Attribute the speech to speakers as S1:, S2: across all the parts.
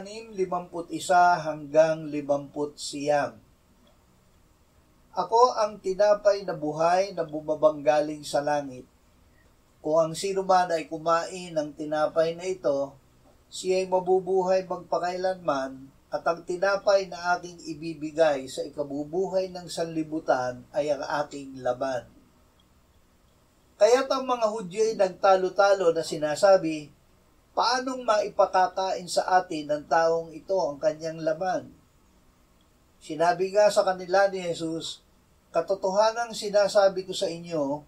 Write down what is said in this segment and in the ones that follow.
S1: 6:51-59. Ako ang tinapay na buhay na bumabang galing sa langit. Kung ang sino man ay kumain ng tinapay na ito, siya ay mabubuhay magpakailanman, at ang tinapay na aking ibibigay sa ikabubuhay ng sanlibutan ay ang aking laman. Kaya't ang mga Hudyo ay nagtalo-talo na sinasabi, paanong maipakakain sa atin ng taong ito ang kanyang laman? Sinabi nga sa kanila ni Jesus, katotohanang sinasabi ko sa inyo,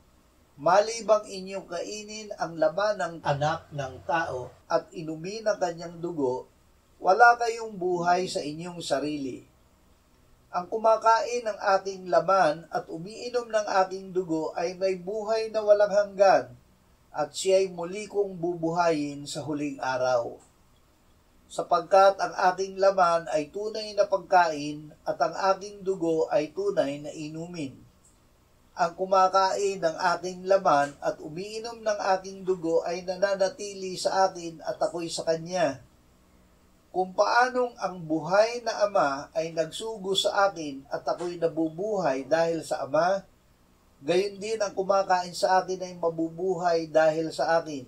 S1: malibang inyong kainin ang laman ng anak ng tao at inumin ang kanyang dugo, wala kayong buhay sa inyong sarili. Ang kumakain ng aking laman at umiinom ng aking dugo ay may buhay na walang hanggan, at siya'y muli kong bubuhayin sa huling araw. Sapagkat ang aking laman ay tunay na pagkain at ang aking dugo ay tunay na inumin. Ang kumakain ng aking laman at umiinom ng aking dugo ay nananatili sa akin at ako'y sa kanya. Kung paanong ang buhay na Ama ay nagsugo sa akin at ako'y nabubuhay dahil sa Ama, gayon din ang kumakain sa akin ay mabubuhay dahil sa akin.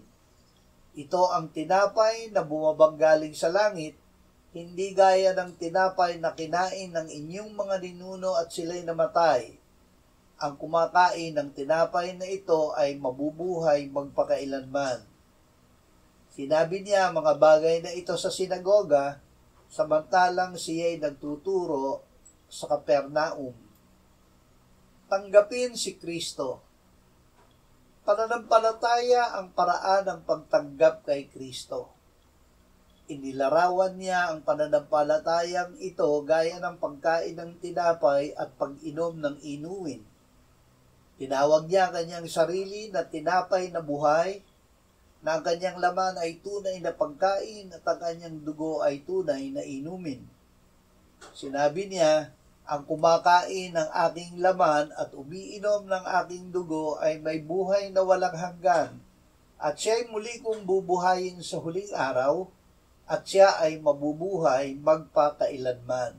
S1: Ito ang tinapay na bumabang galing sa langit, hindi gaya ng tinapay na kinain ng inyong mga ninuno at sila'y namatay. Ang kumakain ng tinapay na ito ay mabubuhay magpakailanman. Sinabi niya mga bagay na ito sa sinagoga, samantalang siya'y nagtuturo sa Kapernaum. Tanggapin si Kristo. Pananampalataya ang paraan ng pagtanggap kay Kristo. Inilarawan niya ang pananampalatayang ito gaya ng pagkain ng tinapay at pag-inom ng inuwin. Tinawag niya ang kanyang sarili na tinapay na buhay, na ang kanyang laman ay tunay na pagkain at ang kanyang dugo ay tunay na inumin. Sinabi niya, ang kumakain ng aking laman at umiinom ng aking dugo ay may buhay na walang hanggan, at siya'y muli kong bubuhayin sa huling araw, at siya ay mabubuhay magpakailanman.